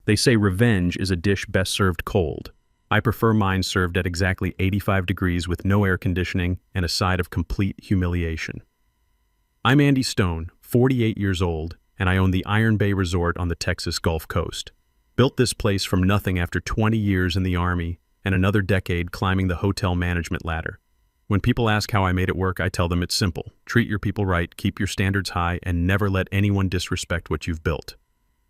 They say revenge is a dish best served cold. I prefer mine served at exactly 85 degrees with no air conditioning and a side of complete humiliation. I'm Andy Stone, 48 years old, and I own the Iron Bay Resort on the Texas Gulf Coast. Built this place from nothing after 20 years in the Army and another decade climbing the hotel management ladder. When people ask how I made it work, I tell them it's simple. Treat your people right, keep your standards high, and never let anyone disrespect what you've built.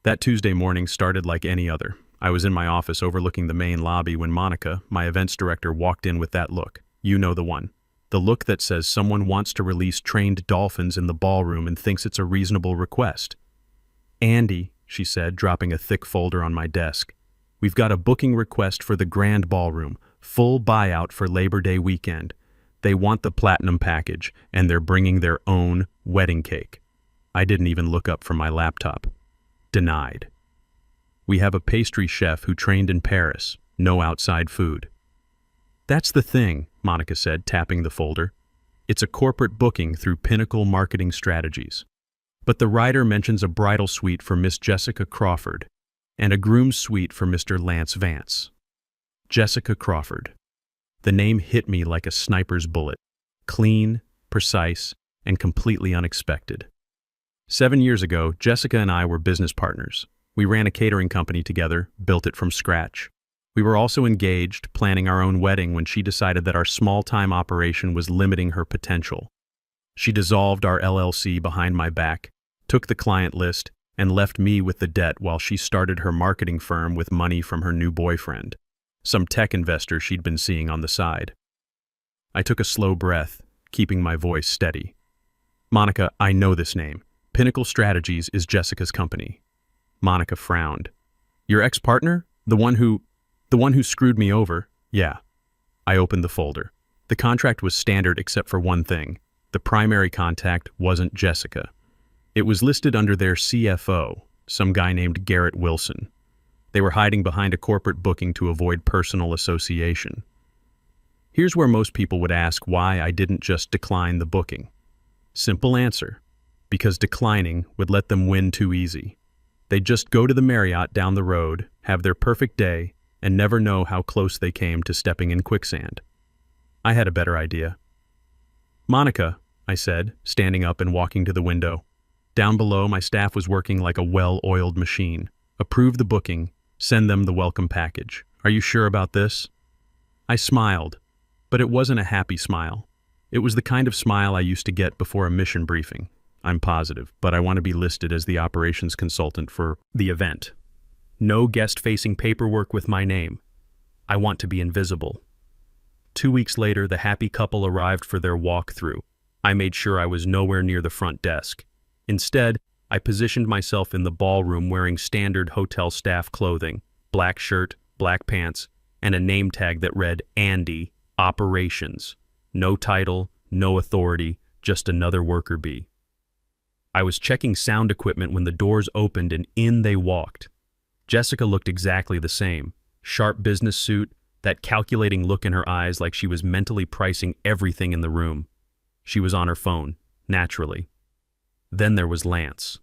That Tuesday morning started like any other. I was in my office overlooking the main lobby when Monica, my events director, walked in with that look. You know the one. The look that says someone wants to release trained dolphins in the ballroom and thinks it's a reasonable request. "Andy," she said, dropping a thick folder on my desk, "we've got a booking request for the Grand Ballroom, full buyout for Labor Day weekend. They want the platinum package, and they're bringing their own wedding cake." I didn't even look up from my laptop. Denied. "We have a pastry chef who trained in Paris. No outside food." "That's the thing," Monica said, tapping the folder. "It's a corporate booking through Pinnacle Marketing Strategies. But the writer mentions a bridal suite for Miss Jessica Crawford and a groom's suite for Mr. Lance Vance." Jessica Crawford. The name hit me like a sniper's bullet. Clean, precise, and completely unexpected. 7 years ago, Jessica and I were business partners. We ran a catering company together, built it from scratch. We were also engaged, planning our own wedding when she decided that our small-time operation was limiting her potential. She dissolved our LLC behind my back, took the client list, and left me with the debt while she started her marketing firm with money from her new boyfriend, some tech investor she'd been seeing on the side. I took a slow breath, keeping my voice steady. "Monica, I know this name. Pinnacle Strategies is Jessica's company." Monica frowned. "Your ex-partner? The one who screwed me over?" "Yeah." I opened the folder. The contract was standard except for one thing. The primary contact wasn't Jessica. It was listed under their CFO, some guy named Garrett Wilson. They were hiding behind a corporate booking to avoid personal association. Here's where most people would ask why I didn't just decline the booking. Simple answer. Because declining would let them win too easy. They'd just go to the Marriott down the road, have their perfect day, and never know how close they came to stepping in quicksand. I had a better idea. "Monica," I said, standing up and walking to the window. Down below, my staff was working like a well-oiled machine. "Approve the booking. Send them the welcome package. Are you sure about this?" I smiled, but it wasn't a happy smile. It was the kind of smile I used to get before a mission briefing. "I'm positive, but I want to be listed as the operations consultant for the event. No guest-facing paperwork with my name. I want to be invisible." 2 weeks later, the happy couple arrived for their walkthrough. I made sure I was nowhere near the front desk. Instead, I positioned myself in the ballroom wearing standard hotel staff clothing, black shirt, black pants, and a name tag that read Andy, Operations. No title, no authority, just another worker bee. I was checking sound equipment when the doors opened and in they walked. Jessica looked exactly the same. Sharp business suit, that calculating look in her eyes like she was mentally pricing everything in the room. She was on her phone, naturally. Then there was Lance.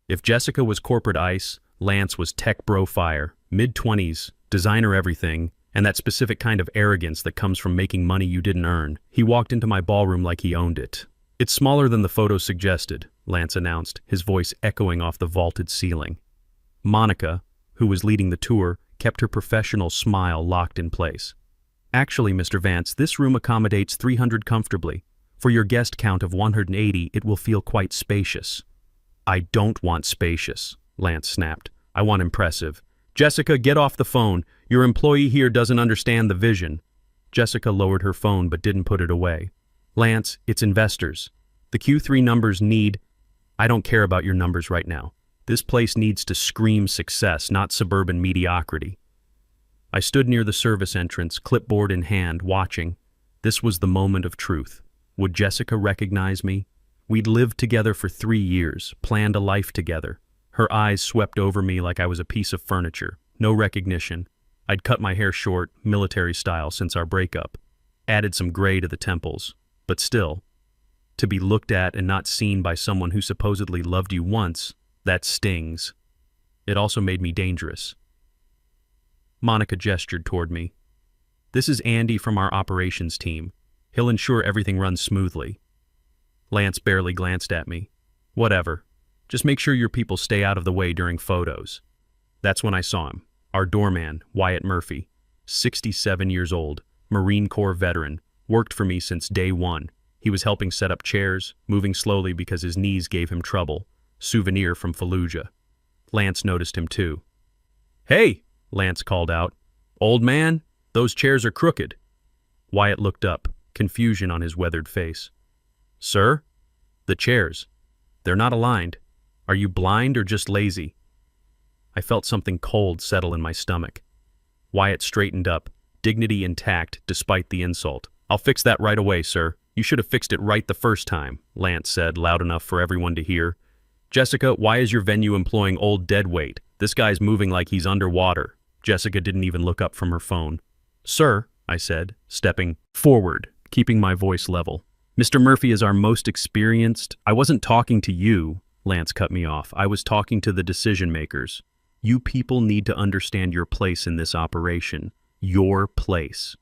If Jessica was corporate ice, Lance was tech bro fire, mid-20s, designer everything, and that specific kind of arrogance that comes from making money you didn't earn. He walked into my ballroom like he owned it. "It's smaller than the photo suggested," Lance announced, his voice echoing off the vaulted ceiling. Monica, who was leading the tour, kept her professional smile locked in place. "Actually, Mr. Vance, this room accommodates 300 comfortably. For your guest count of 180, it will feel quite spacious." "I don't want spacious," Lance snapped. "I want impressive. Jessica, get off the phone. Your employee here doesn't understand the vision." Jessica lowered her phone but didn't put it away. "Lance, it's investors. The Q3 numbers need—" "I don't care about your numbers right now. This place needs to scream success, not suburban mediocrity." I stood near the service entrance, clipboard in hand, watching. This was the moment of truth. Would Jessica recognize me? We'd lived together for 3 years, planned a life together. Her eyes swept over me like I was a piece of furniture. No recognition. I'd cut my hair short, military style, since our breakup. Added some gray to the temples. But still, to be looked at and not seen by someone who supposedly loved you once, that stings. It also made me dangerous. Monica gestured toward me. "This is Andy from our operations team. He'll ensure everything runs smoothly." Lance barely glanced at me. "Whatever. Just make sure your people stay out of the way during photos." That's when I saw him. Our doorman, Wyatt Murphy, 67 years old, Marine Corps veteran, worked for me since day one. He was helping set up chairs, moving slowly because his knees gave him trouble. Souvenir from Fallujah. Lance noticed him too. "Hey," Lance called out. "Old man, those chairs are crooked." Wyatt looked up, confusion on his weathered face. "Sir? The chairs. They're not aligned. Are you blind or just lazy?" I felt something cold settle in my stomach. Wyatt straightened up, dignity intact despite the insult. "I'll fix that right away, sir. You should have fixed it right the first time," Lance said, loud enough for everyone to hear. "Jessica, why is your venue employing old deadweight? This guy's moving like he's underwater." Jessica didn't even look up from her phone. "Sir," I said, stepping forward, keeping my voice level. "Mr. Murphy is our most experienced—" "I wasn't talking to you," Lance cut me off. "I was talking to the decision makers. You people need to understand your place in this operation. Your place."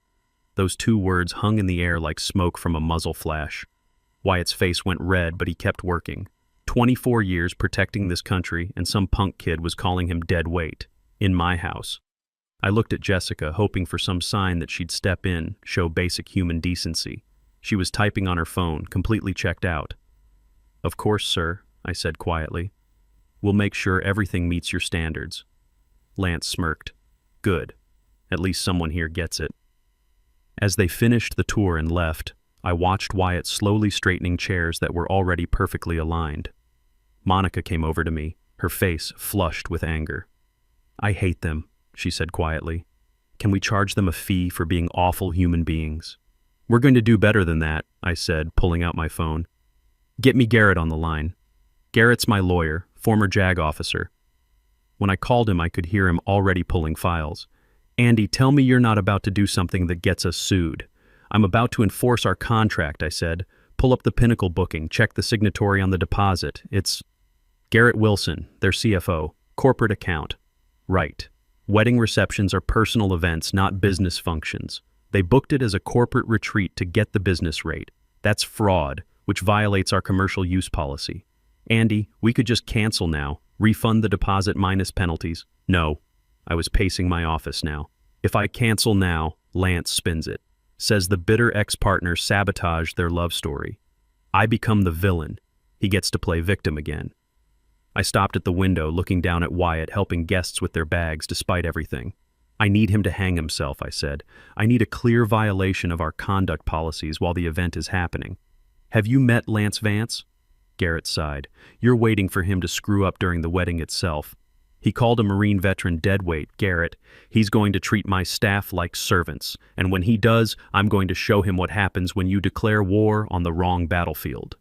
Those two words hung in the air like smoke from a muzzle flash. Wyatt's face went red, but he kept working. 24 years protecting this country, and some punk kid was calling him dead weight. In my house. I looked at Jessica, hoping for some sign that she'd step in, show basic human decency. She was typing on her phone, completely checked out. "Of course, sir," I said quietly. "We'll make sure everything meets your standards." Lance smirked. "Good. At least someone here gets it." As they finished the tour and left, I watched Wyatt slowly straightening chairs that were already perfectly aligned. Monica came over to me, her face flushed with anger. "I hate them," she said quietly. "Can we charge them a fee for being awful human beings?" "We're going to do better than that," I said, pulling out my phone. "Get me Garrett on the line." Garrett's my lawyer, former JAG officer. When I called him, I could hear him already pulling files. "Andy, tell me you're not about to do something that gets us sued." "I'm about to enforce our contract," I said. "Pull up the Pinnacle booking, check the signatory on the deposit. It's Garrett Wilson, their CFO, corporate account." "Right. Wedding receptions are personal events, not business functions. They booked it as a corporate retreat to get the business rate. That's fraud, which violates our commercial use policy. Andy, we could just cancel now, refund the deposit minus penalties." "No." I was pacing my office now. "If I cancel now," Lance spins it. "Says the bitter ex-partner sabotaged their love story. I become the villain. He gets to play victim again." I stopped at the window, looking down at Wyatt, helping guests with their bags despite everything. "I need him to hang himself," I said. "I need a clear violation of our conduct policies while the event is happening." "Have you met Lance Vance?" Garrett sighed. "You're waiting for him to screw up during the wedding itself. He called a Marine veteran deadweight, Garrett. He's going to treat my staff like servants, and when he does, I'm going to show him what happens when you declare war on the wrong battlefield."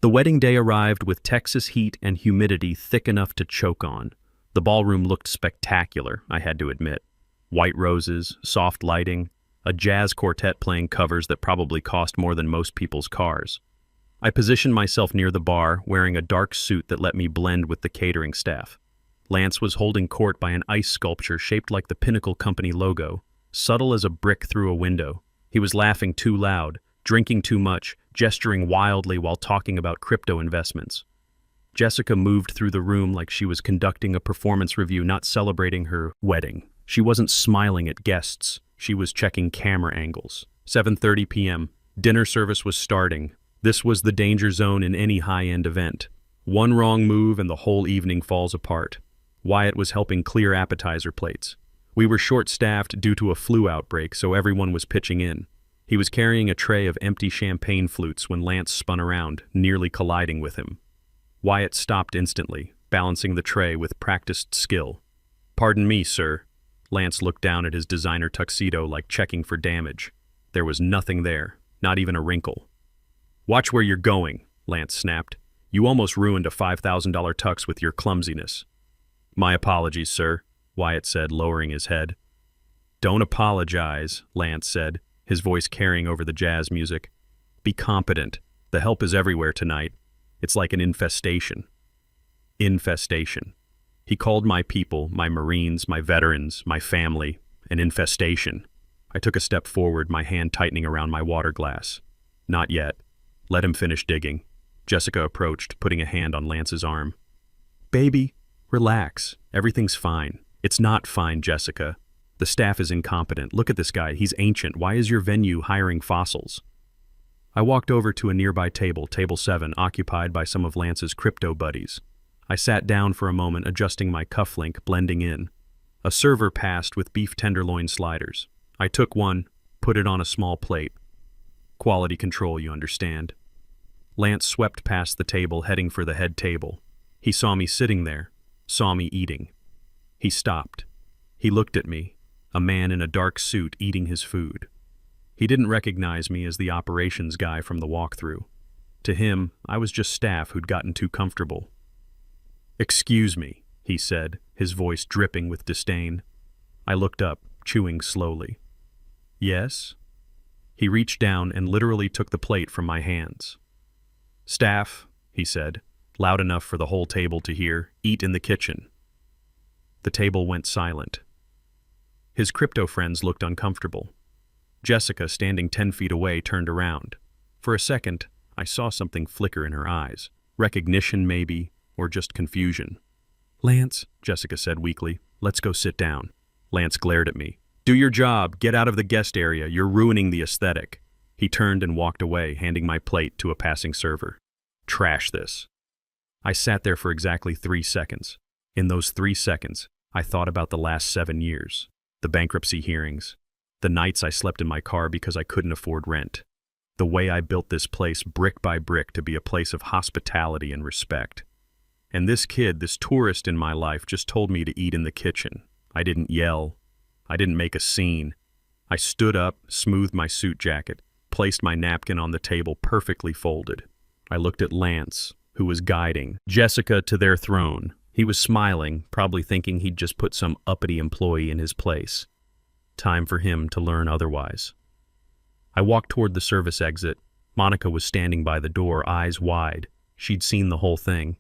The wedding day arrived with Texas heat and humidity thick enough to choke on. The ballroom looked spectacular, I had to admit. White roses, soft lighting, a jazz quartet playing covers that probably cost more than most people's cars. I positioned myself near the bar, wearing a dark suit that let me blend with the catering staff. Lance was holding court by an ice sculpture shaped like the Pinnacle Company logo, subtle as a brick through a window. He was laughing too loud, drinking too much, gesturing wildly while talking about crypto investments. Jessica moved through the room like she was conducting a performance review, not celebrating her wedding. She wasn't smiling at guests. She was checking camera angles. 7:30 p.m. Dinner service was starting. This was the danger zone in any high-end event. One wrong move and the whole evening falls apart. Wyatt was helping clear appetizer plates. We were short-staffed due to a flu outbreak, so everyone was pitching in. He was carrying a tray of empty champagne flutes when Lance spun around, nearly colliding with him. Wyatt stopped instantly, balancing the tray with practiced skill. "Pardon me, sir." Lance looked down at his designer tuxedo like checking for damage. There was nothing there, not even a wrinkle. "Watch where you're going," Lance snapped. "You almost ruined a $5,000 tux with your clumsiness." "My apologies, sir," Wyatt said, lowering his head. "Don't apologize," Lance said, his voice carrying over the jazz music. "Be competent. The help is everywhere tonight. It's like an infestation." Infestation. He called my people, my Marines, my veterans, my family, an infestation. I took a step forward, my hand tightening around my water glass. Not yet. Let him finish digging. Jessica approached, putting a hand on Lance's arm. Baby, relax. Everything's fine. It's not fine, Jessica. The staff is incompetent. Look at this guy. He's ancient. Why is your venue hiring fossils? I walked over to a nearby table, table 7, occupied by some of Lance's crypto buddies. I sat down for a moment, adjusting my cufflink, blending in. A server passed with beef tenderloin sliders. I took one, put it on a small plate. Quality control, you understand. Lance swept past the table, heading for the head table. He saw me sitting there, saw me eating. He stopped. He looked at me, a man in a dark suit eating his food. He didn't recognize me as the operations guy from the walkthrough. To him, I was just staff who'd gotten too comfortable. Excuse me, he said, his voice dripping with disdain. I looked up, chewing slowly. Yes? He reached down and literally took the plate from my hands. Staff, he said, loud enough for the whole table to hear, eat in the kitchen. The table went silent. His crypto friends looked uncomfortable. Jessica, standing 10 feet away, turned around. For a second, I saw something flicker in her eyes. Recognition, maybe, or just confusion. Lance, Jessica said weakly, let's go sit down. Lance glared at me. Do your job. Get out of the guest area. You're ruining the aesthetic. He turned and walked away, handing my plate to a passing server. Trash this. I sat there for exactly 3 seconds. In those 3 seconds, I thought about the last 7 years, the bankruptcy hearings, the nights I slept in my car because I couldn't afford rent, the way I built this place brick by brick to be a place of hospitality and respect. And this kid, this tourist in my life, just told me to eat in the kitchen. I didn't yell. I didn't make a scene. I stood up, smoothed my suit jacket, placed my napkin on the table perfectly folded. I looked at Lance, who was guiding Jessica to their throne. He was smiling, probably thinking he'd just put some uppity employee in his place. Time for him to learn otherwise. I walked toward the service exit. Monica was standing by the door, eyes wide. She'd seen the whole thing.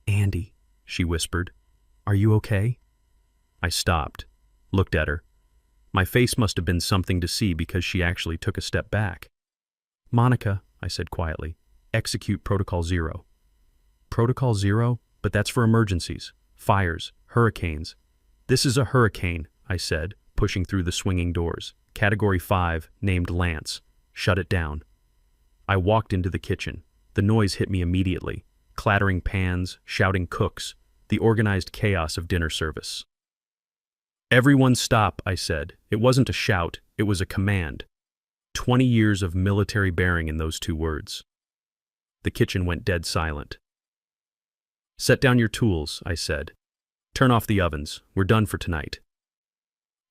Andy, she whispered, are you okay? I stopped, looked at her. My face must have been something to see because she actually took a step back. Monica, I said quietly, execute Protocol 0. Protocol 0? But that's for emergencies, fires, hurricanes. This is a hurricane, I said, pushing through the swinging doors. Category 5, named Lance. Shut it down. I walked into the kitchen. The noise hit me immediately. Clattering pans, shouting cooks, the organized chaos of dinner service. Everyone stop, I said. It wasn't a shout, it was a command. 20 years of military bearing in those 2 words. The kitchen went dead silent. Set down your tools, I said. Turn off the ovens. We're done for tonight.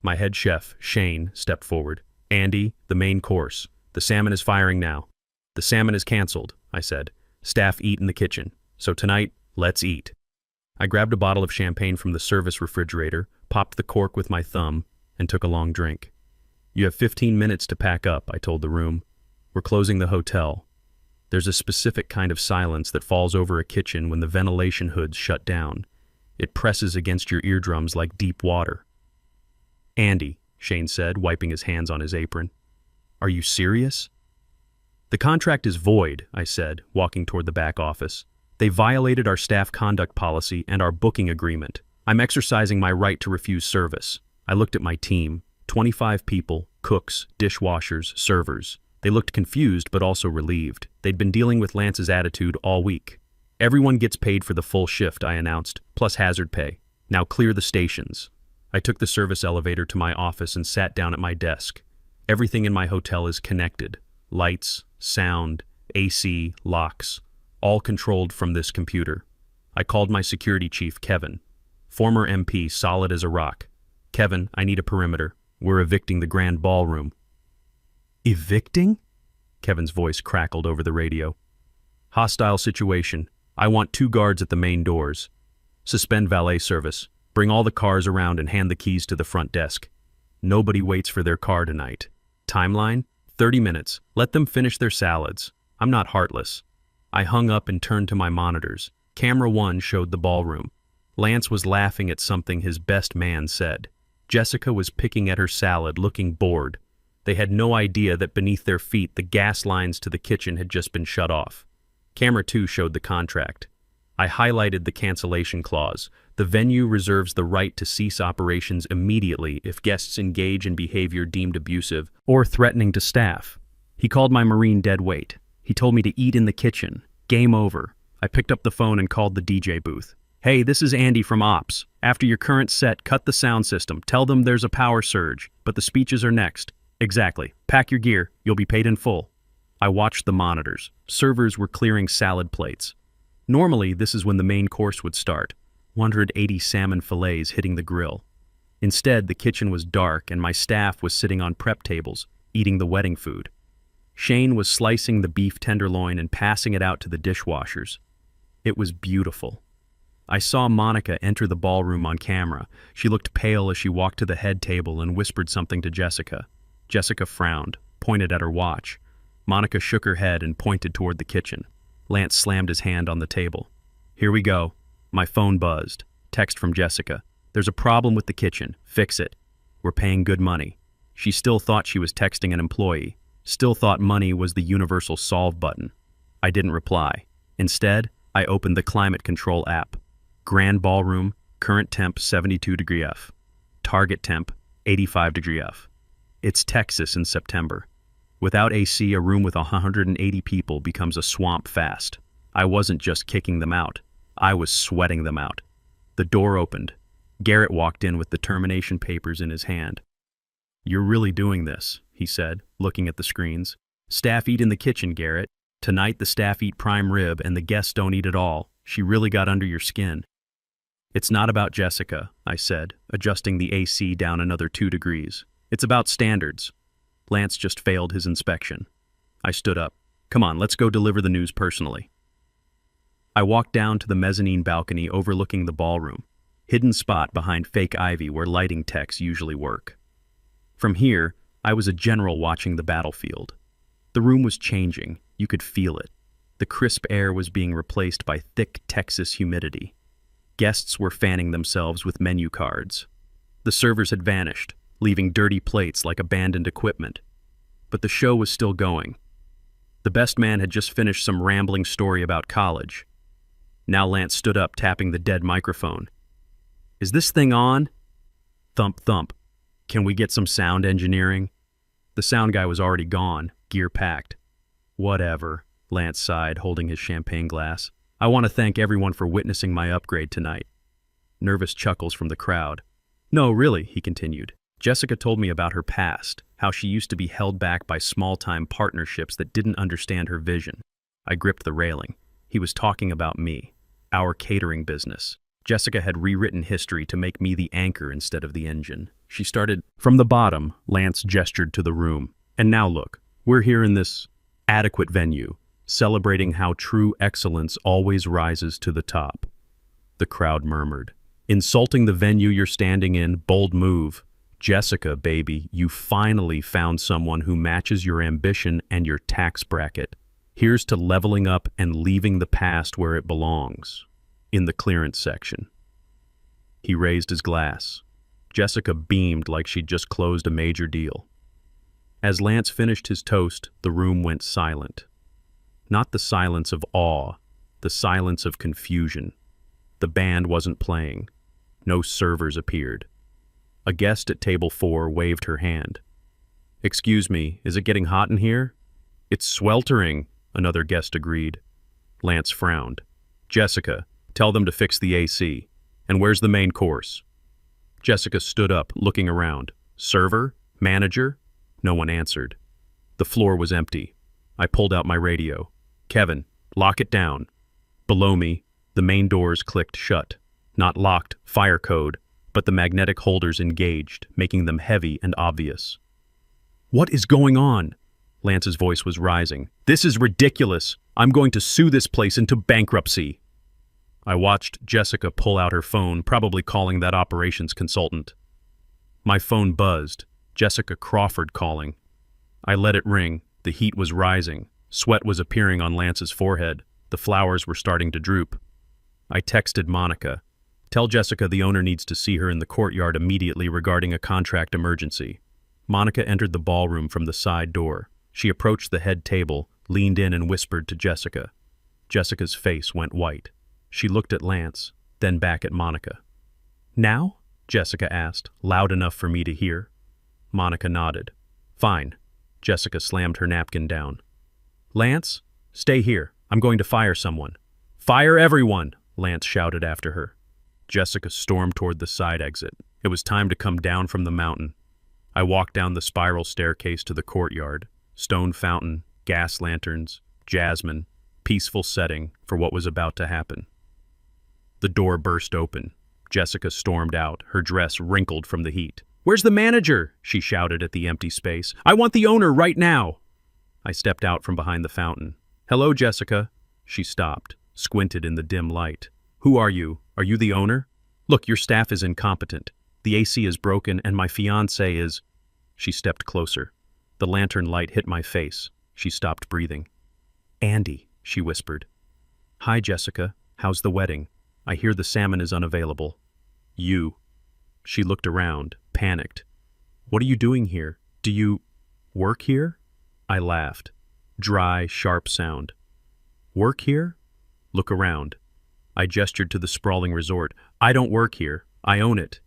My head chef, Shane, stepped forward. Andy, the main course. The salmon is firing now. The salmon is canceled, I said. Staff eat in the kitchen. So tonight, let's eat. I grabbed a bottle of champagne from the service refrigerator, popped the cork with my thumb, and took a long drink. You have 15 minutes to pack up, I told the room. We're closing the hotel. There's a specific kind of silence that falls over a kitchen when the ventilation hoods shut down. It presses against your eardrums like deep water. Andy, Shane said, wiping his hands on his apron. Are you serious? The contract is void, I said, walking toward the back office. They violated our staff conduct policy and our booking agreement. I'm exercising my right to refuse service. I looked at my team, 25 people, cooks, dishwashers, servers. They looked confused but also relieved. They'd been dealing with Lance's attitude all week. Everyone gets paid for the full shift, I announced, plus hazard pay. Now clear the stations. I took the service elevator to my office and sat down at my desk. Everything in my hotel is connected. Lights, sound, AC, locks, all controlled from this computer. I called my security chief, Kevin. Former MP, solid as a rock. Kevin, I need a perimeter. We're evicting the grand ballroom. Evicting? Kevin's voice crackled over the radio. Hostile situation. I want 2 guards at the main doors. Suspend valet service. Bring all the cars around and hand the keys to the front desk. Nobody waits for their car tonight. Timeline? 30 minutes. Let them finish their salads. I'm not heartless. I hung up and turned to my monitors. Camera 1 showed the ballroom. Lance was laughing at something his best man said. Jessica was picking at her salad, looking bored. They had no idea that beneath their feet the gas lines to the kitchen had just been shut off. Camera 2 showed the contract. I highlighted the cancellation clause. The venue reserves the right to cease operations immediately if guests engage in behavior deemed abusive or threatening to staff. He called my Marine dead weight. He told me to eat in the kitchen. Game over. I picked up the phone and called the DJ booth. Hey, this is Andy from Ops. After your current set, cut the sound system. Tell them there's a power surge, but the speeches are next. Exactly. Pack your gear. You'll be paid in full. I watched the monitors. Servers were clearing salad plates. Normally, this is when the main course would start. 180 salmon fillets hitting the grill. Instead, the kitchen was dark and my staff was sitting on prep tables, eating the wedding food. Shane was slicing the beef tenderloin and passing it out to the dishwashers. It was beautiful. I saw Monica enter the ballroom on camera. She looked pale as she walked to the head table and whispered something to Jessica. Jessica frowned, pointed at her watch. Monica shook her head and pointed toward the kitchen. Lance slammed his hand on the table. Here we go. My phone buzzed. Text from Jessica. There's a problem with the kitchen. Fix it. We're paying good money. She still thought she was texting an employee. Still thought money was the universal solve button. I didn't reply. Instead, I opened the climate control app. Grand ballroom, current temp 72 degree F. Target temp 85 degree F. It's Texas in September. Without AC, a room with 180 people becomes a swamp fast. I wasn't just kicking them out. I was sweating them out. The door opened. Garrett walked in with the termination papers in his hand. You're really doing this, he said, looking at the screens. Staff eat in the kitchen, Garrett. Tonight the staff eat prime rib and the guests don't eat at all. She really got under your skin. It's not about Jessica, I said, adjusting the AC down another 2 degrees. It's about standards. Lance just failed his inspection. I stood up. Come on, let's go deliver the news personally. I walked down to the mezzanine balcony overlooking the ballroom, hidden spot behind fake ivy where lighting techs usually work. From here, I was a general watching the battlefield. The room was changing. You could feel it. The crisp air was being replaced by thick Texas humidity. Guests were fanning themselves with menu cards. The servers had vanished, leaving dirty plates like abandoned equipment. But the show was still going. The best man had just finished some rambling story about college. Now Lance stood up, tapping the dead microphone. Is this thing on? Thump, thump. Can we get some sound engineering? The sound guy was already gone, gear packed. Whatever, Lance sighed, holding his champagne glass. I want to thank everyone for witnessing my upgrade tonight. Nervous chuckles from the crowd. No, really, he continued. Jessica told me about her past, how she used to be held back by small-time partnerships that didn't understand her vision. I gripped the railing. He was talking about me, our catering business. Jessica had rewritten history to make me the anchor instead of the engine. She started from the bottom. Lance gestured to the room. And now look, we're here in this adequate venue, celebrating how true excellence always rises to the top. The crowd murmured. Insulting the venue you're standing in, bold move. Jessica, baby, you finally found someone who matches your ambition and your tax bracket. Here's to leveling up and leaving the past where it belongs, in the clearance section. He raised his glass. Jessica beamed like she'd just closed a major deal. As Lance finished his toast, the room went silent. Not the silence of awe, the silence of confusion. The band wasn't playing. No servers appeared. A guest at table 4 waved her hand. Excuse me, is it getting hot in here? It's sweltering, another guest agreed. Lance frowned. Jessica, tell them to fix the AC. And where's the main course? Jessica stood up, looking around. Server? Manager? No one answered. The floor was empty. I pulled out my radio. Kevin, lock it down. Below me, the main doors clicked shut. Not locked, fire code, but the magnetic holders engaged, making them heavy and obvious. What is going on? Lance's voice was rising. This is ridiculous. I'm going to sue this place into bankruptcy. I watched Jessica pull out her phone, probably calling that operations consultant. My phone buzzed. Jessica Crawford calling. I let it ring. The heat was rising. Sweat was appearing on Lance's forehead. The flowers were starting to droop. I texted Monica. Tell Jessica the owner needs to see her in the courtyard immediately regarding a contract emergency. Monica entered the ballroom from the side door. She approached the head table, leaned in and whispered to Jessica. Jessica's face went white. She looked at Lance, then back at Monica. "Now?" Jessica asked, loud enough for me to hear. Monica nodded. "Fine." Jessica slammed her napkin down. "Lance, stay here. I'm going to fire someone." "Fire everyone!" Lance shouted after her. Jessica stormed toward the side exit. It was time to come down from the mountain. I walked down the spiral staircase to the courtyard. Stone fountain, gas lanterns, jasmine, peaceful setting for what was about to happen. The door burst open. Jessica stormed out, her dress wrinkled from the heat. "Where's the manager?" she shouted at the empty space. "I want the owner right now!" I stepped out from behind the fountain. "Hello, Jessica." She stopped, squinted in the dim light. "Who are you? Are you the owner? Look, your staff is incompetent. The AC is broken and my fiancé is—" She stepped closer. The lantern light hit my face. She stopped breathing. "Andy," she whispered. "Hi, Jessica. How's the wedding? I hear the salmon is unavailable." "You." She looked around, panicked. "What are you doing here? Do you work here?" I laughed. Dry, sharp sound. "Work here?" "Look around." I gestured to the sprawling resort. "I don't work here. I own it."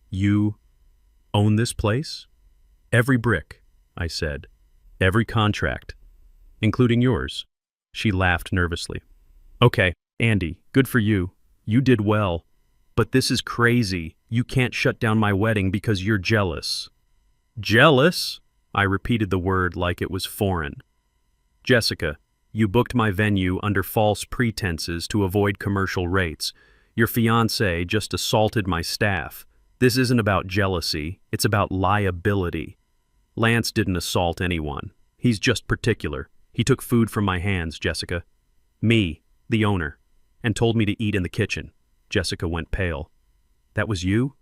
"You own this place?" "Every brick," I said. "Every contract, including yours." She laughed nervously. "Okay, Andy, good for you. You did well. But this is crazy. You can't shut down my wedding because you're jealous." "Jealous?" I repeated the word like it was foreign. "Jessica, you booked my venue under false pretenses to avoid commercial rates. Your fiancé just assaulted my staff. This isn't about jealousy, it's about liability. Lance didn't assault anyone. He's just particular. He took food from my hands, Jessica. Me, the owner, and told me to eat in the kitchen." Jessica went pale. "That was you?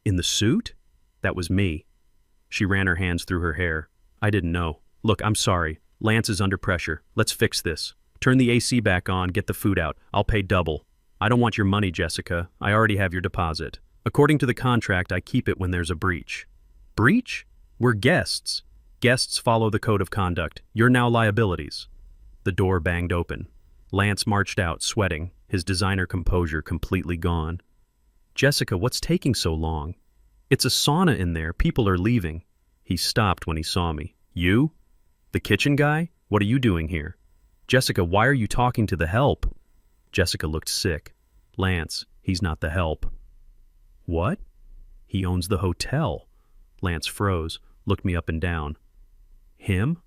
In the suit?" "That was me." She ran her hands through her hair. "I didn't know. Look, I'm sorry. Lance is under pressure. Let's fix this. Turn the AC back on, get the food out. I'll pay double." "I don't want your money, Jessica. I already have your deposit. According to the contract, I keep it when there's a breach." "Breach? We're guests. Guests follow the code of conduct. You're now liabilities." The door banged open. Lance marched out, sweating, his designer composure completely gone. "Jessica, what's taking so long? It's a sauna in there. People are leaving." He stopped when he saw me. "You? The kitchen guy? What are you doing here?" "Jessica, why are you talking to the help?" Jessica looked sick. "Lance, he's not the help." "What?" "He owns the hotel." Lance froze, looked me up and down. "Him?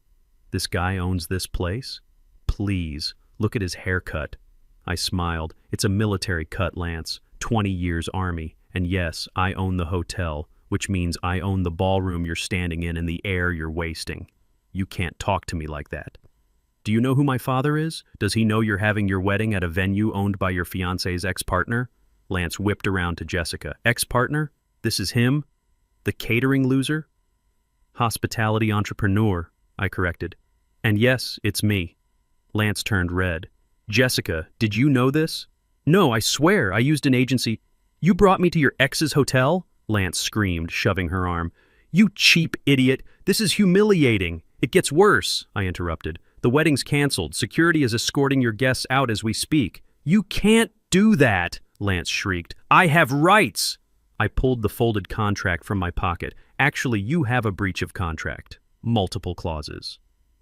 This guy owns this place? Please, look at his haircut." I smiled. "It's a military cut, Lance. 20 years Army. And yes, I own the hotel, which means I own the ballroom you're standing in and the air you're wasting. You can't talk to me like that." "Do you know who my father is? Does he know you're having your wedding at a venue owned by your fiancé's ex-partner?" Lance whipped around to Jessica. "Ex-partner? This is him? The catering loser?" "Hospitality entrepreneur," I corrected. "And yes, it's me." Lance turned red. "Jessica, did you know this?" "No, I swear, I used an agency." "You brought me to your ex's hotel?" Lance screamed, shoving her arm. "You cheap idiot! This is humiliating!" "It gets worse," I interrupted. "The wedding's canceled. Security is escorting your guests out as we speak." "You can't do that!" Lance shrieked. "I have rights!" I pulled the folded contract from my pocket. "Actually, you have a breach of contract. Multiple clauses.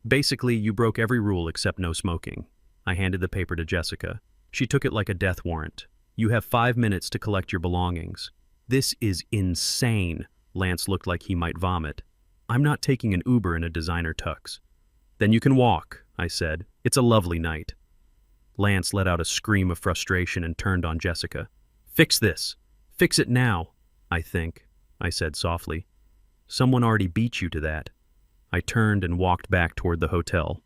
Basically, you broke every rule except no smoking." I handed the paper to Jessica. She took it like a death warrant. "You have 5 minutes to collect your belongings." "This is insane." Lance looked like he might vomit. "I'm not taking an Uber in a designer tux." "Then you can walk," I said. "It's a lovely night." Lance let out a scream of frustration and turned on Jessica. "Fix this. Fix it now." "I think," I said softly. "Someone already beat you to that." I turned and walked back toward the hotel.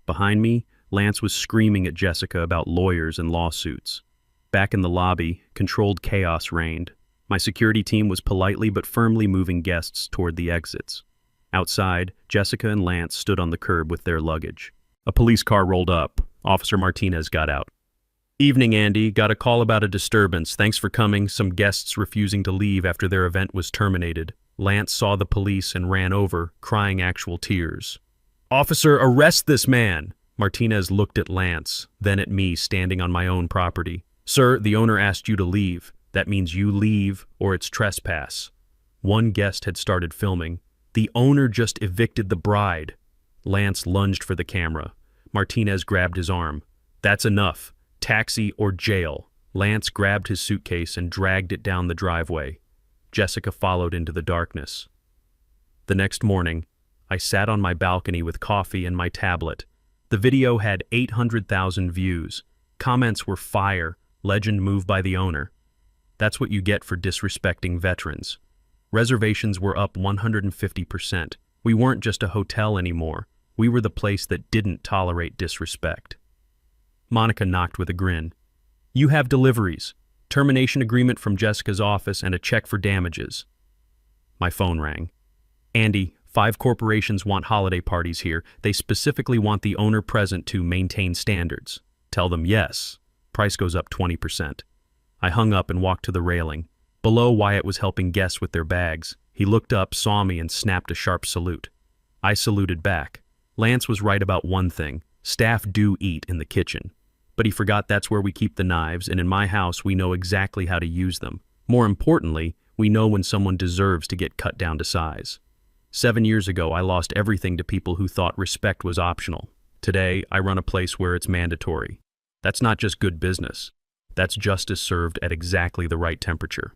Behind me, Lance was screaming at Jessica about lawyers and lawsuits. Back in the lobby, controlled chaos reigned. My security team was politely but firmly moving guests toward the exits. Outside, Jessica and Lance stood on the curb with their luggage. A police car rolled up. Officer Martinez got out. Evening, Andy. Got a call about a disturbance. Thanks for coming. Some guests refusing to leave after their event was terminated. Lance saw the police and ran over, crying actual tears. Officer, arrest this man! Martinez looked at Lance, then at me standing on my own property. Sir, the owner asked you to leave. That means you leave or it's trespass. One guest had started filming. The owner just evicted the bride. Lance lunged for the camera. Martinez grabbed his arm. That's enough. Taxi or jail. Lance grabbed his suitcase and dragged it down the driveway. Jessica followed into the darkness. The next morning, I sat on my balcony with coffee and my tablet. The video had 800,000 views. Comments were fire. Legend moved by the owner. That's what you get for disrespecting veterans. Reservations were up 150%. We weren't just a hotel anymore. We were the place that didn't tolerate disrespect. Monica knocked with a grin. You have deliveries, termination agreement from Jessica's office, and a check for damages. My phone rang. Andy, 5 corporations want holiday parties here. They specifically want the owner present to maintain standards. Tell them yes. Price goes up 20%. I hung up and walked to the railing. Below, Wyatt was helping guests with their bags. He looked up, saw me, and snapped a sharp salute. I saluted back. Lance was right about one thing. Staff do eat in the kitchen. But he forgot that's where we keep the knives, and in my house we know exactly how to use them. More importantly, we know when someone deserves to get cut down to size. 7 years ago, I lost everything to people who thought respect was optional. Today, I run a place where it's mandatory. That's not just good business. That's justice served at exactly the right temperature.